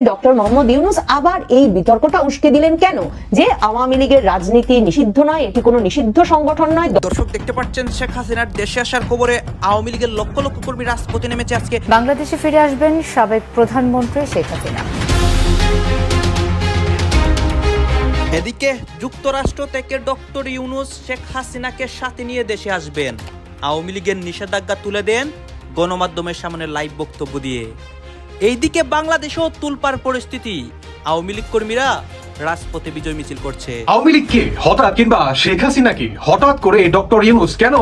Doctor Mohammad Yunus আবার এই বিতর্কটা উস্কে দিলেন কেন যে আওয়ামী লীগের রাজনীতি নিষিদ্ধ নয়, এটি কোনো নিষিদ্ধ সংগঠন নয়। দর্শক দেখতে পাচ্ছেন শেখ হাসিনার দেশে আসার খবরে আওয়ামী লীগের লক্ষ লক্ষ কর্মী রাজপথে নেমেছে। আজকে বাংলাদেশে ফিরে আসবেন সাবেক প্রধানমন্ত্রী শেখ হাসিনা। এদিকে যুক্তরাষ্ট্র থেকে ডক্টর ইউনূস শেখ হাসিনাকে সাথে নিয়ে দেশে আসবেন। আওয়ামী লীগের নিষেধাজ্ঞা তুলে দেন গণমাধ্যমের সামনে লাইভ বক্তব্য দিয়ে। এইদিকে বাংলাদেশেও তুলপাড় পরিস্থিতি, আওয়ামী লীগ কর্মীরা রাজপথে বিজয় মিছিল করছে। আওয়ামী লীগকে হঠাৎ কিংবা শেখ হাসিনাকে হঠাৎ করে ডক্টর ইউনূস কেন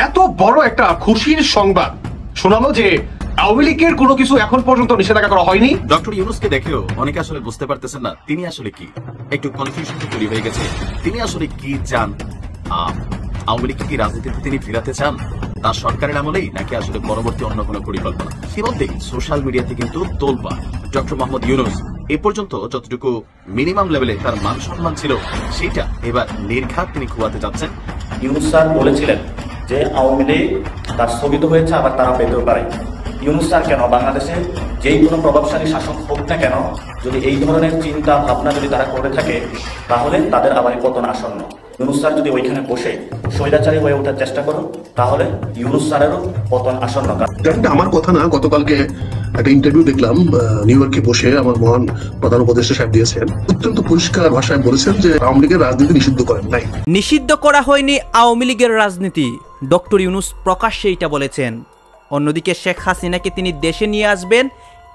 এত বড় একটা খুশির সংবাদ শোনালো যে আওয়ামী লীগের কোনো কিছু এখন পর্যন্ত নিষেধাজ্ঞা করা হয়নি। ডক্টর ইউনূসকে দেখেও অনেকে আসলে বুঝতে পারতেছেন না তিনি আসলে কি, একটু কনফিউশন তৈরি হয়ে গেছে। তিনি আসলে কি চান? আওয়ামী লীগকে কি রাজনীতিতে তিনি ফেরাতে চান তার সরকারের আমলেই, নাকি আসলে পরবর্তী অন্য কোনো পরিকল্পনা? ইতিমধ্যেই সোশ্যাল মিডিয়াতে কিন্তু তোলপাড়। ডক্টর মোহাম্মদ ইউনূস এ পর্যন্ত যতটুকু মিনিমাম লেভেলে তার মান সম্মান ছিল সেটা এবার নির্ঘাত তিনি খোয়াতে যাচ্ছেন। ইউনূস স্যার বলেছিলেন যে আওয়ামী লীগ তার স্থগিত হয়েছে, আবার তারা পেতেও পারে। ইউনূস স্যার কেন বাংলাদেশে যেই কোনো প্রভাবশালী শাসক হোক না কেন, যদি এই ধরনের চিন্তা ভাবনা যদি তারা করে থাকে তাহলে তাদের আবার পতন আসন্ন। ইউনূস স্যার যদি ওইখানে বসে স্বৈরাচারী হয়ে ওঠার চেষ্টা করো তাহলে ইউনূস স্যারেরও পতন আসন্ন। এটা আমার কথা না, গতকালকে একটা ইন্টারভিউ দেখলাম নিউ ইয়র্কে বসে আমার মহান প্রধান উপদেষ্টা সাহেব দিয়েছেন, অত্যন্ত পরিষ্কার ভাষায় বলেছেন যে আওয়ামী লীগের রাজনীতি নিষিদ্ধ করেন নাই। নিষিদ্ধ করা হয়নি আওয়ামী লীগের রাজনীতি, ডক্টর ইউনূস প্রকাশ্যে এটা বলেছেন। অন্যদিকে শেখ হাসিনাকে তিনি দেশে নিয়ে আসবেন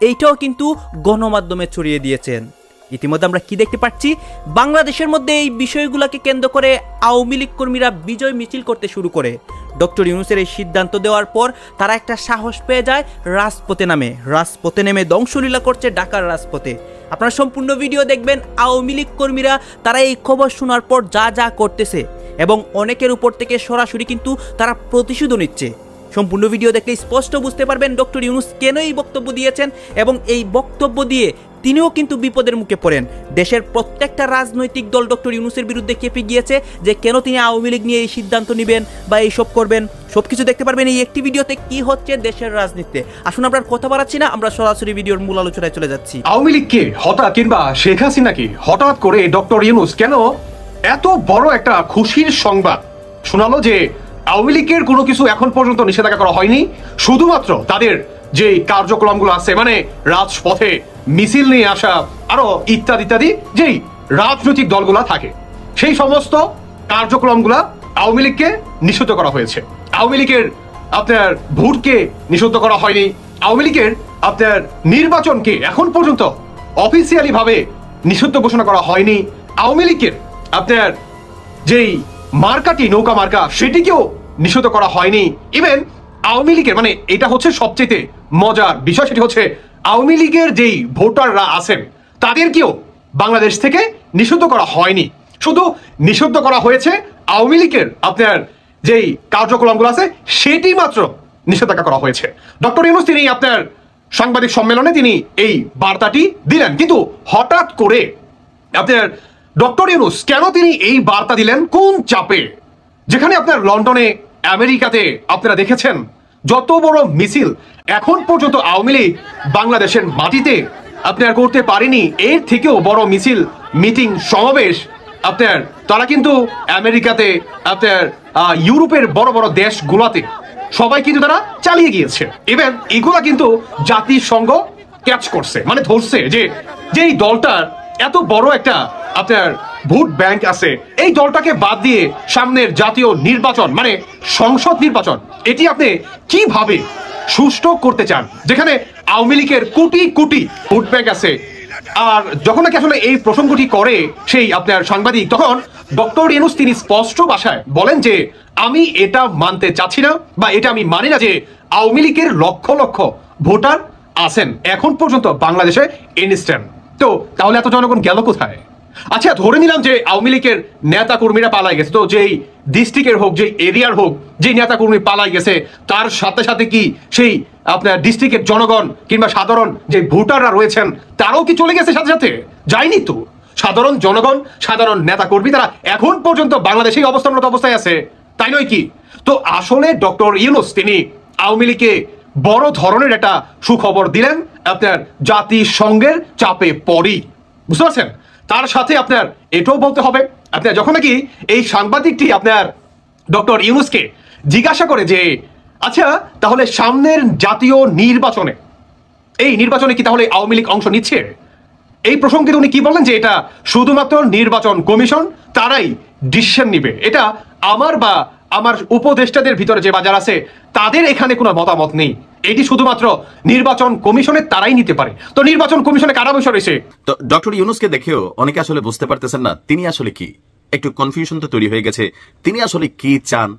এইটাও কিন্তু গণমাধ্যমে ছড়িয়ে দিয়েছেন। ইতিমধ্যে আমরা কি দেখতে পাচ্ছি, বাংলাদেশের মধ্যে এই বিষয়গুলোকে কেন্দ্র করে আওয়ামী লীগ কর্মীরা বিজয় মিছিল করতে শুরু করে। ডক্টর ইউনূসের এই সিদ্ধান্ত দেওয়ার পর তারা একটা সাহস পেয়ে যায়, রাজপথে নেমে ধ্বংসলীলা করছে ঢাকার রাজপথে। আপনারা সম্পূর্ণ ভিডিও দেখবেন। আওয়ামী লীগ কর্মীরা তারা এই খবর শোনার পর যা যা করতেছে এবং অনেকের উপর থেকে সরাসরি কিন্তু তারা প্রতিশোধ নিচ্ছে। সম্পূর্ণ ভিডিও দেখলে স্পষ্ট বুঝতে পারবেন ডক্টর ইউনূস কেন এই বক্তব্য দিয়েছেন এবং এই বক্তব্য দিয়ে তিনিও কিন্তু বিপদের মুখে পড়েন। দেশের প্রত্যেকটা রাজনৈতিক দল ডক্টর ইউনূসের বিরুদ্ধে খেপে গিয়েছে যে কেন তিনি আওয়ামী লীগ নিয়ে এই সিদ্ধান্ত নেবেন বা এইসব করবেন। সবকিছু দেখতে পারবেন এই একটি ভিডিওতে কি হচ্ছে দেশের রাজনীতিতে। আসুন আমরা কথা বাড়াচ্ছি না, আমরা সরাসরি ভিডিওর মূল আলোচনায় চলে যাচ্ছি। আওয়ামী লীগকে হঠাৎ কিংবা শেখ হাসিনাকে হঠাৎ করে ডক্টর ইউনূস কেন এত বড় একটা খুশির সংবাদ শোনালো যে আওয়ামী লীগের কোনো কিছু এখন পর্যন্ত নিষেধাজ্ঞা করা হয়নি, শুধুমাত্র তাদের যে কার্যক্রমগুলো আছে মানে রাজপথে মিছিল নিয়ে আসা আরো ইত্যাদি ইত্যাদি যেই রাজনৈতিক দলগুলা থাকে সেই সমস্ত কার্যক্রমগুলা আওয়ামী লীগকে নিষিদ্ধ করা হয়েছে। আওয়ামী লীগের আপনার ভোটকে নিষিদ্ধ করা হয়নি, আওয়ামী লীগের আপনার নির্বাচনকে এখন পর্যন্ত অফিসিয়ালি ভাবে নিষিদ্ধ ঘোষণা করা হয়নি, আওয়ামী লীগের আপনার যেই মার্কাটি নৌকা মার্কা সেটিকেও নিষিদ্ধ করা হয়নি। ইভেন আওয়ামী লীগের মানে এটা হচ্ছে সবচেয়ে মজার বিষয়, সেটি হচ্ছে আওয়ামী লীগের যেই ভোটাররা আছেন তাদেরকেও বাংলাদেশ থেকে নিষিদ্ধ করা হয়নি, শুধু নিষিদ্ধ করা হয়েছে আওয়ামী লীগের আপনার যেই কার্যক্রমগুলো আছে সেটি মাত্র নিষেধাজ্ঞা করা হয়েছে। ডক্টর ইউনূস তিনি আপনার সাংবাদিক সম্মেলনে তিনি এই বার্তাটি দিলেন, কিন্তু হঠাৎ করে আপনার ডক্টর ইউনূস কেন তিনি এই বার্তা দিলেন, কোন চাপে? যেখানে আপনার লন্ডনে আমেরিকাতে আপনারা দেখেছেন যত বড় মিছিল এখন পর্যন্ত আওয়ামী লীগ বাংলাদেশের মাটিতে আপনার করতে পারেনি, এর থেকেও বড় মিছিল মিটিং সমাবেশ আপনার তারা কিন্তু আমেরিকাতে আপনার ইউরোপের বড় বড় দেশগুলোতে সবাই কিন্তু তারা চালিয়ে গিয়েছে। ইভেন এগুলা কিন্তু জাতিসংঘ ক্যাচ করছে, মানে ধরছে যে যেই দলটার এত বড় একটা আপনার ভোট ব্যাংক আছে এই দলটাকে বাদ দিয়ে সামনের জাতীয় নির্বাচন মানে সংসদ নির্বাচন এটি আপনি কিভাবে সুষ্ঠু করতে চান, যেখানে আওয়ামী লীগের কোটি কোটি ভোট ব্যাংক আছে। আর যখন নাকি আসলে এই প্রসঙ্গটি করে সেই আপনার সাংবাদিক, তখন ডক্টর ইউনূস তিনি স্পষ্ট ভাষায় বলেন যে আমি এটা মানতে চাচ্ছি না বা এটা আমি মানি না যে আওয়ামী লীগের লক্ষ লক্ষ ভোটার আছেন এখন পর্যন্ত বাংলাদেশে ইনস্ট্যান্ট। তো তাহলে এত জনগণ গেল কোথায়? আচ্ছা ধরে নিলাম যে আওয়ামী লীগের নেতা কর্মীরা পালাই গেছে, তো যেই ডিস্ট্রিক্টের হোক যেই এরিয়ার হোক যে নেতা কর্মী পালাই গেছে তার সাথে সাথে কি সেই আপনার ডিস্ট্রিক্টের জনগণ কিংবা সাধারণ যে ভোটাররা রয়েছেন তারাও কি চলে গেছে সাথে সাথে? যায়নি তো। সাধারণ জনগণ সাধারণ নেতা কর্মী তারা এখন পর্যন্ত বাংলাদেশেই অবস্থানরত অবস্থায় আছে, তাই নয় কি? তো আসলে ডক্টর ইউনূস তিনি আওয়ামী লীগকে বড় ধরনের একটা সুখবর দিলেন আপনার জাতিসংঘের চাপে পড়ি, বুঝতে পারছেন? তার সাথে আপনার এটাও বলতে হবে, আপনার যখন নাকি এই সাংবাদিকটি আপনার ডক্টর ইউনূসকে জিজ্ঞাসা করে যে আচ্ছা তাহলে সামনের জাতীয় নির্বাচনে, এই নির্বাচনে কি তাহলে আওয়ামী লীগ অংশ নিচ্ছে, এই প্রসঙ্গে উনি কি বললেন যে এটা শুধুমাত্র নির্বাচন কমিশন তারাই ডিসিশন নিবে, এটা আমার বা আমার উপদেষ্টাদের ভিতরে যে বাজার আছে তাদের এখানে কোনো মতামত নেই, এটি শুধুমাত্র নির্বাচন কমিশনের তারাই নিতে পারে। তো নির্বাচন কমিশনে কারা বসে রয়েছে? তো ডক্টর ইউনূসকে দেখেও অনেকে আসলে বুঝতে পারতেছেন না তিনি আসলে কি, একটু কনফিউশন তো তৈরি হয়ে গেছে। তিনি আসলে কি চান?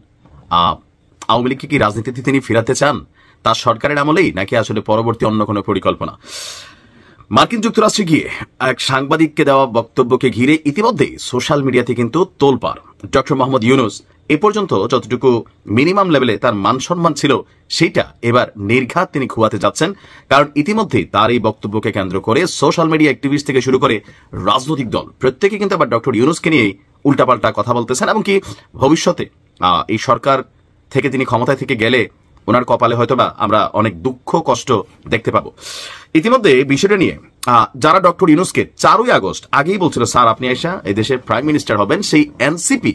আওয়ামী লীগকে কি রাজনীতিতে তিনি ফিরাতে চান তার সরকারের আমলেই, নাকি আসলে পরবর্তী অন্য কোনো পরিকল্পনা? মার্কিন যুক্তরাষ্ট্রে গিয়ে এক সাংবাদিককে দেওয়া বক্তব্যকে ঘিরে ইতিমধ্যেই সোশ্যাল মিডিয়াতে কিন্তু তোলপাড়। ডক্টর মোহাম্মদ ইউনূস এ পর্যন্ত যতটুকু মিনিমাম লেভেলে তার মান সম্মান ছিল সেটা এবার নির্ঘাত তিনি খুয়াতে যাচ্ছেন, কারণ ইতিমধ্যেই তার এই বক্তব্যকে কেন্দ্র করে সোশ্যাল মিডিয়া অ্যাক্টিভিস্ট থেকে শুরু করে রাজনৈতিক দল প্রত্যেকে কিন্তু আবার ডক্টর ইউনূসকে নিয়েই উল্টাপাল্টা কথা বলতেছেন, এমনকি ভবিষ্যতে এই সরকার থেকে তিনি ক্ষমতায় থেকে গেলে ওনার কপালে হয়তোবা আমরা অনেক দুঃখ কষ্ট দেখতে পাবো। ইতিমধ্যে বিষয়টা নিয়ে যারা ডক্টর ইউনূসকে 4ই আগস্ট আগেই বলছিল স্যার আপনি এসা এই দেশের প্রাইম মিনিস্টার হবেন, সেই এনসিপি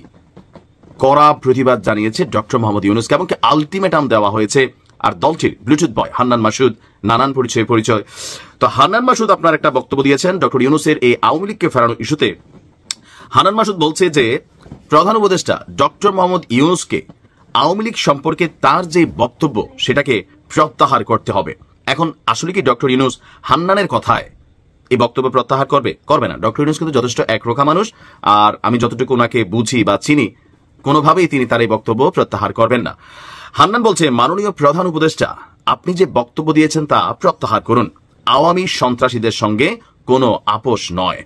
কড়া প্রতিবাদ জানিয়েছে ডক্টর মোহাম্মদ ইউনূসকে, এমনকি আলটিমেটাম দেওয়া হয়েছে। আর দলটির ব্লুটুথ বয় হান্নান মাসুদ, নানান পরিচয়। তো হান্নান মাসুদ আপনার একটা বক্তব্য দিয়েছেন ডক্টর ইউনূসের এই আওয়ামী লীগকে ফেরানোর ইস্যুতে। হান্নান মাসুদ বলছে যে প্রধান উপদেষ্টা ডক্টর মোহাম্মদ ইউনূসকে আওয়ামী লীগ সম্পর্কে তার যে বক্তব্য সেটাকে প্রত্যাহার করতে হবে। এখন আসলে কি ডক্টর ইউনূস হান্নানের কথায় এই বক্তব্য প্রত্যাহার করবে না? ডক্টর ইউনূস কিন্তু যথেষ্ট একরোখা মানুষ, আর আমি যতটুকু ওনাকে বুঝি বা চিনি কোনোভাবেই তিনি তার এই বক্তব্য প্রত্যাহার করবেন না। হান্নান বলছে মাননীয় প্রধান উপদেষ্টা আপনি যে বক্তব্য দিয়েছেন তা প্রত্যাহার করুন, আওয়ামী সন্ত্রাসীদের সঙ্গে কোনো আপোষ নয়।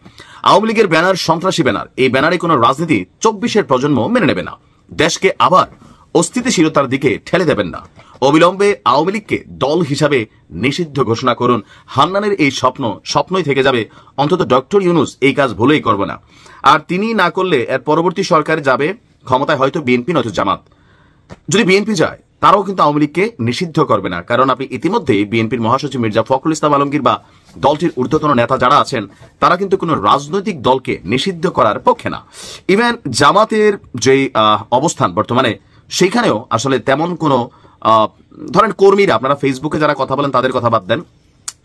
আওয়ামী লীগের ব্যানার সন্ত্রাসী ব্যানার, এই ব্যানারে কোনো রাজনীতি 24-এর প্রজন্ম মেনে নেবে না, দেশকে আবার অস্থিতিশীলতার দিকে ঠেলে দেবেন না, অবিলম্বে আওয়ামী লীগকে দল হিসাবে নিষিদ্ধ ঘোষণা করুন। হান্নানের এই স্বপ্নই থেকে যাবে, অন্তত ডক্টর ইউনূস এই কাজ ভুলেই করবে না। আর তিনি না করলে এর পরবর্তী সরকারে যাবে ক্ষমতায় হয়তো বিএনপি নয়তো জামাত। যদি বিএনপি যায় তারাও কিন্তু আওয়ামী লীগকে নিষিদ্ধ করবে না, কারণ আপনি ইতিমধ্যেই বিএনপির মহাসচিব মির্জা ফখরুল ইসলাম আলমগীর বা দলটির ঊর্ধ্বতন নেতা যারা আছেন তারা কিন্তু কোনো রাজনৈতিক দলকে নিষিদ্ধ করার পক্ষে না। ইভেন জামাতের যে অবস্থান বর্তমানে সেখানেও আসলে তেমন কোনো ধরেন কর্মীরা, আপনারা ফেসবুকে যারা কথা বলেন তাদের কথা বাদ দেন,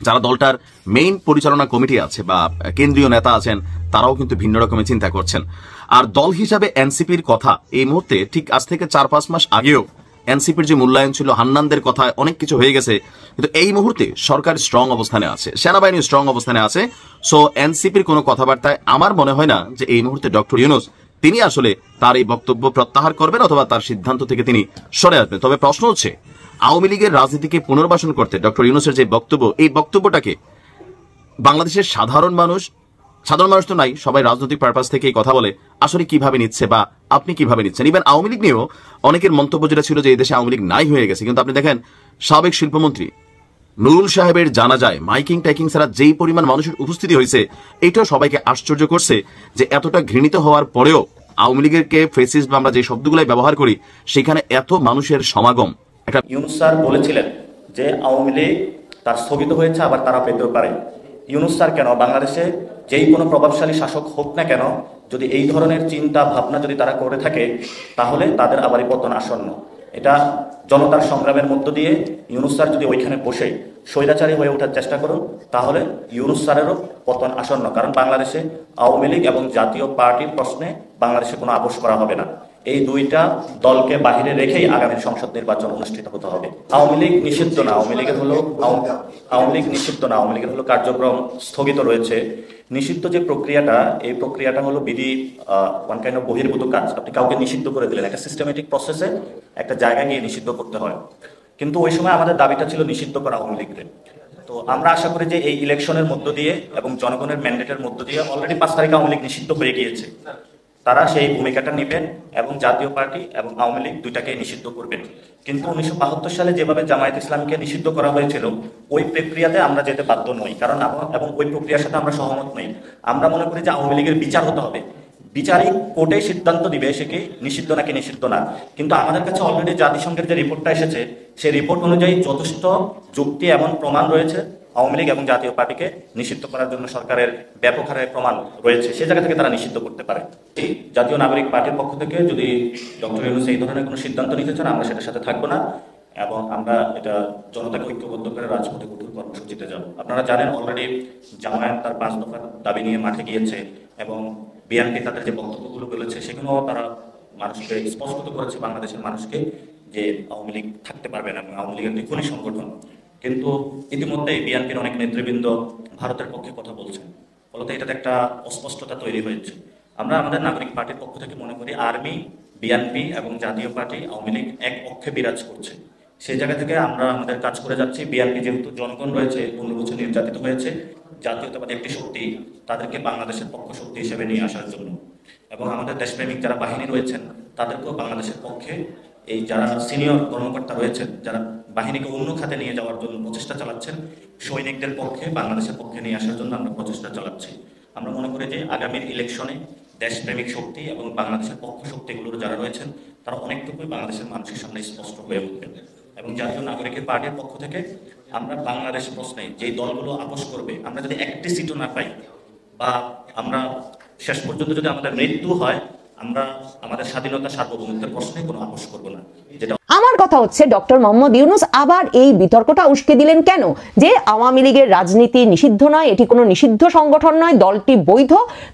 যারা দলটার মেইন পরিচালনা কমিটি আছে বা কেন্দ্রীয় নেতা আছেন তারাও কিন্তু ভিন্ন রকমের চিন্তা করছেন। আর দল হিসাবে এনসিপির কথা এই মুহূর্তে ঠিক আজ থেকে 4-5 মাস আগেও এনসিপির যে মূল্যায়ন ছিল হান্নানদের কথায় অনেক কিছু হয়ে গেছে, কিন্তু এই মুহূর্তে সরকার স্ট্রং অবস্থানে আছে, সেনাবাহিনী স্ট্রং অবস্থানে আছে। সো এনসিপির কোনো কথাবার্তায় আমার মনে হয় না যে এই মুহূর্তে ডক্টর ইউনূস তিনি আসলে তার এই বক্তব্য প্রত্যাহার করবেন অথবা তার সিদ্ধান্ত থেকে তিনি সরে আসবেন। তবে প্রশ্ন হচ্ছে আওয়ামী লীগের রাজনীতিকে পুনর্বাসন করতে ডক্টর ইউনূসের যে বক্তব্য, এই বক্তব্যটাকে বাংলাদেশের সাধারণ মানুষ তো নাই, সবাই রাজনৈতিক পারপাস থেকে এই কথা বলে, আসলে কিভাবে নিচ্ছে বা আপনি কিভাবে নিচ্ছেন? ইভেন আওয়ামী লীগ নিয়েও অনেকের মন্তব্য যেটা ছিল যে এই দেশে আওয়ামী লীগ নাই হয়ে গেছে, কিন্তু আপনি দেখেন সাবেক শিল্পমন্ত্রী নুরুল সাহেবের জানাজায় মাইকিং টাইকিং ছাড়া যেই পরিমাণ মানুষের উপস্থিতি হয়েছে, এটাও সবাইকে আশ্চর্য করছে যে এতটা ঘৃণিত হওয়ার পরেও আওয়ামী লীগেরকে ফেসিস্ট বা আমরা যে শব্দগুলাই ব্যবহার করি সেখানে এত মানুষের সমাগম। ইউনূস স্যার বলেছিলেন যে আওয়ামী লীগ তার স্থগিত হয়েছে আবার তারা পেতেও পারে। ইউনূস স্যার কেন বাংলাদেশে যেই কোনো প্রভাবশালী শাসক হোক না কেন, যদি এই ধরনের চিন্তা ভাবনা যদি তারা করে থাকে তাহলে তাদের আবারই পতন আসন্ন। এটা জনতার সংগ্রামের মধ্য দিয়ে ইউনূস স্যার যদি ওইখানে বসে স্বৈরাচারী হয়ে ওঠার চেষ্টা করুন তাহলে ইউনূস স্যারেরও পতন আসন্ন, কারণ বাংলাদেশে আওয়ামী লীগ এবং জাতীয় পার্টির প্রশ্নে বাংলাদেশে কোনো আপোষ করা হবে না। এই দুইটা দলকে বাহিরে রেখেই আগামী সংসদ নির্বাচন অনুষ্ঠিত হতে হবে। আওয়ামী লীগ নিষিদ্ধ না, আওয়ামী লীগের হলো কার্যক্রম স্থগিত রয়েছে। নিষিদ্ধ যে প্রক্রিয়াটা, এই প্রক্রিয়াটা হলো বিধি ওয়ান কাইন্ড অফ বহির্ভূত কাজ। আপনি কাউকে নিষিদ্ধ করে দিলেন, একটা সিস্টেমেটিক প্রসেসে একটা জায়গায় গিয়ে নিষিদ্ধ করতে হয়, কিন্তু ওই সময় আমাদের দাবিটা ছিল নিষিদ্ধ করা আওয়ামী লীগকে। তো আমরা আশা করি যে এই ইলেকশনের মধ্য দিয়ে এবং জনগণের ম্যান্ডেটের মধ্য দিয়ে অলরেডি 5 তারিখে আওয়ামী লীগ নিষিদ্ধ হয়ে গিয়েছে, তারা সেই ভূমিকাটা নেবেন এবং জাতীয় পার্টি এবং আওয়ামী লীগ দুইটাকে নিষিদ্ধ করবেন। কিন্তু 1972 সালে যেভাবে জামায়াত ইসলামকে নিষিদ্ধ করা হয়েছিল ওই প্রক্রিয়াতে আমরা যেতে বাধ্য নই, কারণ এবং ওই প্রক্রিয়ার সাথে আমরা সহমত নই। আমরা মনে করি যে আওয়ামী লীগের বিচার হতে হবে, বিচারিক কোর্টে সিদ্ধান্ত দিবে সে কি নিষিদ্ধ নাকি নিষিদ্ধ না। কিন্তু আমাদের কাছে অলরেডি জাতিসংঘের যে রিপোর্টটা এসেছে সেই রিপোর্ট অনুযায়ী যথেষ্ট যুক্তি এবং প্রমাণ রয়েছে আওয়ামী লীগ এবং জাতীয় পার্টিকে নিষিদ্ধ করার জন্য সরকারের ব্যাপক হারে প্রমাণ রয়েছে, সে জায়গা থেকে তারা নিষিদ্ধ করতে পারে। জাতীয় নাগরিক পার্টির পক্ষ থেকে যদি ডক্টর ইউনূস এই ধরনের কোনো সিদ্ধান্ত নিতে চান, আমরা সেটার সাথে থাকবো না এবং আমরা এটা জনতাকে ঐক্যবদ্ধ করে রাজপথে কঠোর কর্মসূচিতে যাব। আপনারা জানেন অলরেডি জামায়াত তার 5 দফার দাবি নিয়ে মাঠে গিয়েছে এবং বিএনপি তাদের যে বক্তব্যগুলো বলেছে সেগুলো তারা মানুষকে স্পষ্ট করেছে, বাংলাদেশের মানুষকে, যে আওয়ামী লীগ থাকতে পারবে না এবং আওয়ামী লীগ একটি খুনি সংগঠন। কিন্তু ইতিমধ্যে বিএনপির অনেক নেতৃবৃন্দ ভারতের পক্ষে কথা বলছেন, ফলত এটাতে একটা অস্পষ্টতা তৈরি হয়েছে। আমরা আমাদের নাগরিক পার্টির পক্ষ থেকে মনে করি আর্মি, বিএনপি এবং জাতীয় পার্টি আওয়ামী লীগ এক পক্ষে বিরাজ করছে। সেই জায়গা থেকে আমরা আমাদের কাজ করে যাচ্ছি। বিএনপি যেহেতু জনগণ রয়েছে, 15 বছর নির্যাতিত হয়েছে, জাতীয়তাবাদী একটি শক্তি, তাদেরকে বাংলাদেশের পক্ষ শক্তি হিসেবে নিয়ে আসার জন্য এবং আমাদের দেশপ্রেমিক যারা বাহিনী রয়েছেন তাদেরকেও বাংলাদেশের পক্ষে, এই যারা সিনিয়র কর্মকর্তা রয়েছেন যারা বাহিনীকে অন্য খাতে নিয়ে যাওয়ার জন্য প্রচেষ্টা চালাচ্ছেন, সৈনিকদের পক্ষে বাংলাদেশের পক্ষে নিয়ে আসার জন্য আমরা প্রচেষ্টা চালাচ্ছি। আমরা মনে করি যে আগামীর ইলেকশনে দেশপ্রেমিক শক্তি এবং বাংলাদেশের পক্ষ শক্তিগুলোর যারা রয়েছেন তারা অনেকটুকুই বাংলাদেশের মানুষের সামনে স্পষ্ট হয়ে উঠবেন এবং জাতীয় নাগরিকের পার্টির পক্ষ থেকে আমরা বাংলাদেশ প্রশ্নে যে দলগুলো আপোষ করবে, আমরা যদি একটি সিটও না পাই বা আমরা শেষ পর্যন্ত যদি আমাদের মৃত্যু হয়, আমরা আমাদের স্বাধীনতা সার্বভৌমত্বের প্রশ্নে কোনো আপোষ করব না। যেটা আমার কথা হচ্ছে, ডক্টর মোহাম্মদ ইউনূস আবার এই বিতর্কটা উস্কে দিলেন কেন যে আওয়ামী লীগের রাজনীতি নিষিদ্ধ নয়, এটি কোনো নিষিদ্ধ সংগঠন নয়, দলটি বৈধ,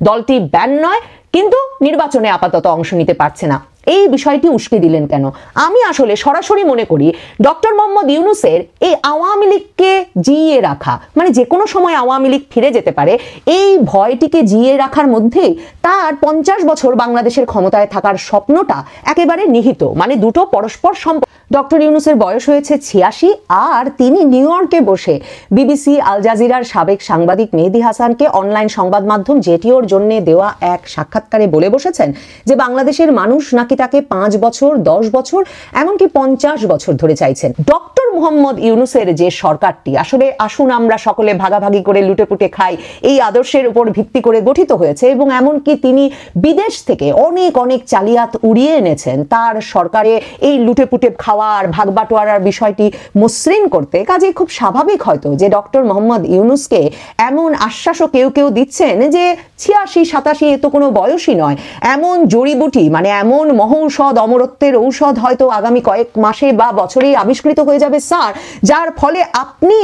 দলটি ব্যান নয়, কিন্তু নির্বাচনে আপাতত অংশ নিতে পারছে না। এই বিষয়টি উস্কে দিলেন কেন? আমি আসলে সরাসরি মনে করি ডক্টর মোহাম্মদ ইউনূসের এই আওয়ামী লীগকে জিইয়ে রাখা, মানে যে কোনো সময় আওয়ামী লীগ ফিরে যেতে পারে, এই ভয়টিকে জিইয়ে রাখার মধ্যেই তার 50 বছর বাংলাদেশের ক্ষমতায় থাকার স্বপ্নটা একেবারে নিহিত, মানে দুটো পরস্পর সম্পর্ক। ডক্টর ইউনূসের বয়স হয়েছে 86 আর তিনি নিউ ইয়র্কে বসে বিবিসি, আল জাজিরার সাবেক সাংবাদিক মেহেদী হাসানকে অনলাইন সংবাদ মাধ্যম জেটিওর জন্য দেওয়া এক সাক্ষাৎকারে বলে বসেছেন যে বাংলাদেশের মানুষ নাকি তাকে 5 বছর, 10 বছর, এমনকি 50 বছর ধরে চাইছেন। ডক্টর মোহাম্মদ ইউনূসের যে সরকারটি আসলে আসুন আমরা সকলে ভাগাভাগি করে লুটেপুটে খাই, এই আদর্শের উপর ভিত্তি করে গঠিত হয়েছে এবং এমনকি তিনি বিদেশ থেকে অনেক অনেক চালিয়াত উড়িয়ে এনেছেন তার সরকারে এই লুটেপুটে খাওয়ার, ভাগবাটোয়ারার বিষয়টি মসৃণ করতে। কাজে খুব স্বাভাবিক হয়তো যে ডক্টর মোহাম্মদ ইউনূসকে এমন আশ্বাসও কেউ কেউ দিচ্ছেন যে 86, 87 এ তো কোনো বয়সই নয়, এমন জড়িবুটি, মানে এমন মহৌষধ, অমরত্বের ঔষধ হয়তো আগামী কয়েক মাসে বা বছরেই আবিষ্কৃত হয়ে যাবে স্যার, যার ফলে আপনি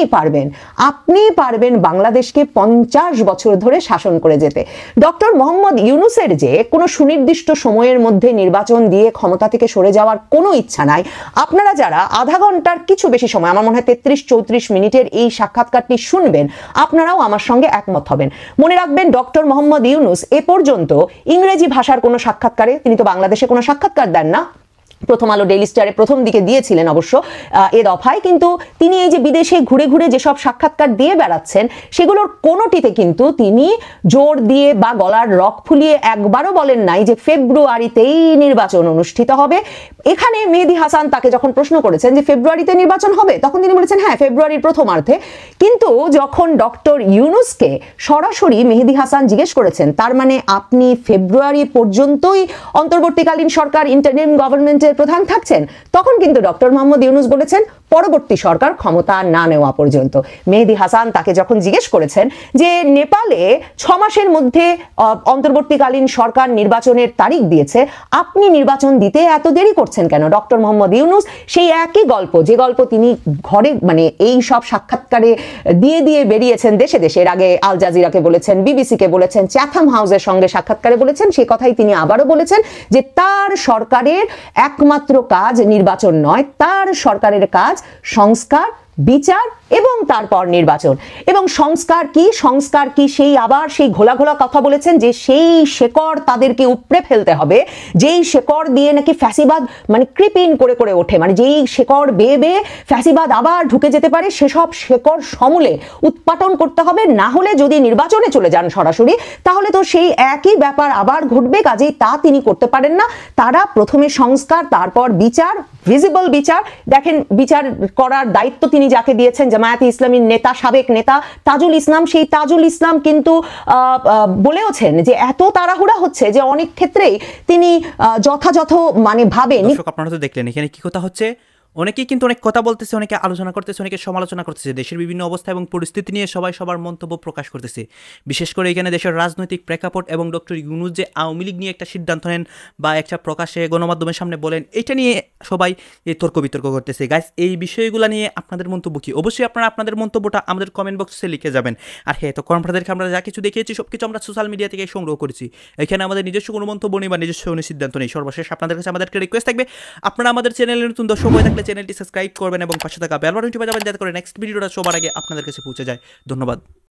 পারবেন বাংলাদেশকে 50 বছর ধরে শাসন করে যেতে। ডক্টর মোহাম্মদ ইউনূসের যে কোনো সুনির্দিষ্ট সময়ের মধ্যে নির্বাচন দিয়ে ক্ষমতা থেকে সরে যাওয়ার কোনো ইচ্ছা নাই। আপনারা যারা আধা ঘন্টার কিছু বেশি সময়, আমার মনে হয় 33-34 মিনিটের এই সাক্ষাৎকারটি শুনবেন, আপনারাও আমার সঙ্গে একমত হবেন। মনে রাখবেন ডক্টর মোহাম্মদ ইউনূস এ পর্যন্ত ইংরেজি ভাষার কোনো সাক্ষাৎকারে, তিনি তো বাংলাদেশে কোনো সাক্ষাৎকার দেন না, প্রথম আলো, ডেইলি স্টারে প্রথম দিকে দিয়েছিলেন অবশ্য এ দফায়, কিন্তু তিনি এই যে বিদেশে ঘুরে ঘুরে যেসব সাক্ষাৎকার দিয়ে বেড়াচ্ছেন সেগুলোর কোনোটিতে কিন্তু তিনি জোর দিয়ে বা গলার রক ফুলিয়ে একবারও বলেন নাই যে ফেব্রুয়ারিতেই নির্বাচন অনুষ্ঠিত হবে। এখানে মেহেদী হাসান তাকে যখন প্রশ্ন করেছেন যে ফেব্রুয়ারিতে নির্বাচন হবে, তখন তিনি বলেছেন হ্যাঁ ফেব্রুয়ারির প্রথমার্ধে। কিন্তু যখন ডক্টর ইউনূসকে সরাসরি মেহেদী হাসান জিজ্ঞেস করেছেন তার মানে আপনি ফেব্রুয়ারি পর্যন্তই অন্তর্বর্তীকালীন সরকার, ইন্টারিম গভর্নমেন্টের প্রধান থাকছেন, তখন কিন্তু ডক্টর মোহাম্মদ ইউনূস বলেছেন পরবর্তী সরকার ক্ষমতা না নেওয়া পর্যন্ত। মেহেদী হাসান তাকে যখন জিজ্ঞেস করেছেন যে নেপালে 6 মাসের মধ্যে অন্তর্বর্তীকালীন সরকার নির্বাচনের তারিখ দিয়েছে, আপনি নির্বাচন দিতে এত দেরি করছেন কেন, ডক্টর মোহাম্মদ ইউনূস সেই একই গল্প, যে গল্প তিনি ঘরে মানে এই সব সাক্ষাৎকারে দিয়ে দিয়ে বেরিয়েছেন দেশে দেশে, এর আগে আল জাজিরাকে বলেছেন, বিবিসিকে বলেছেন, চ্যাথাম হাউসের সঙ্গে সাক্ষাৎকারে বলেছেন, সেই কথাই তিনি আবারও বলেছেন যে তার সরকারের একমাত্র কাজ নির্বাচন নয়, তার সরকারের কাজ সংস্কার, বিচার এবং তারপর নির্বাচন। এবং সংস্কার কি সেই আবার সেই ঘোলা ঘোলা কথা বলেছেন যে সেই শেকড় তাদেরকে উপড়ে ফেলতে হবে, যেই শেকড় দিয়ে নাকি ফ্যাসিবাদ মানে ক্রিপিন করে করে ওঠে, মানে যেই শেকড় বেয়ে বেয়ে ফ্যাসিবাদ আবার ঢুকে যেতে পারে, সেসব শেকড় সমূলে উৎপাটন করতে হবে। না হলে যদি নির্বাচনে চলে যান সরাসরি, তাহলে তো সেই একই ব্যাপার আবার ঘটবে। কাজেই তা তিনি করতে পারেন না। তারা প্রথমে সংস্কার, তারপর বিচার, ভিজিবল বিচার। দেখেন বিচার করার দায়িত্ব তিনি যাকে দিয়েছেন, জামায়াতে ইসলামীর নেতা, সাবেক নেতা তাজুল ইসলাম, সেই তাজুল ইসলাম কিন্তু বলেওছেন যে এত তাড়াহুড়া হচ্ছে যে অনেক ক্ষেত্রেই তিনি যথাযথ মানে ভাবেন। আপনারা তো দেখলেন এখানে কি কথা হচ্ছে, অনেকেই কিন্তু অনেক কথা বলতেছে, অনেকে আলোচনা করতেছে, অনেকে সমালোচনা করতেছে, দেশের বিভিন্ন অবস্থা এবং পরিস্থিতি নিয়ে সবাই সবার মন্তব্য প্রকাশ করতেছে। বিশেষ করে এখানে দেশের রাজনৈতিক প্রেক্ষাপট এবং ডক্টর ইউনূস যে আওয়ামী লীগ নিয়ে একটা সিদ্ধান্ত নেন বা একটা প্রকাশে গণমাধ্যমের সামনে বলেন, এটা নিয়ে সবাই এই তর্ক বিতর্ক করতেছে। গাইস, এই বিষয়গুলো নিয়ে আপনাদের মন্তব্য কি? অবশ্যই আপনারা আপনাদের মন্তব্যটা আমাদের কমেন্ট বক্সে লিখে যাবেন। আর হ্যাঁ, তো আপনাদেরকে আমরা যা কিছু দেখিয়েছি সব কিছু আমরা সোশ্যাল মিডিয়া থেকে সংগ্রহ করেছি। এখানে আমাদের নিজস্ব কোনো মন্তব্য নেই বা নিজস্ব কোনো সিদ্ধান্ত নেই। সর্বশেষ আপনাদের কাছে আমাদেরকে রিকোয়েস্ট থাকবে, আপনারা আমাদের চ্যানেলে নতুন দর্শক হয়ে থাকলে চ্যানেলটি সাবস্ক্রাইব করবেন এবং পাশে থাকা বেল বাটনটি বাজাবেন যাতে করে নেক্সট ভিডিওটা সবার আগে আপনাদের কাছে পৌঁছে যায়। ধন্যবাদ।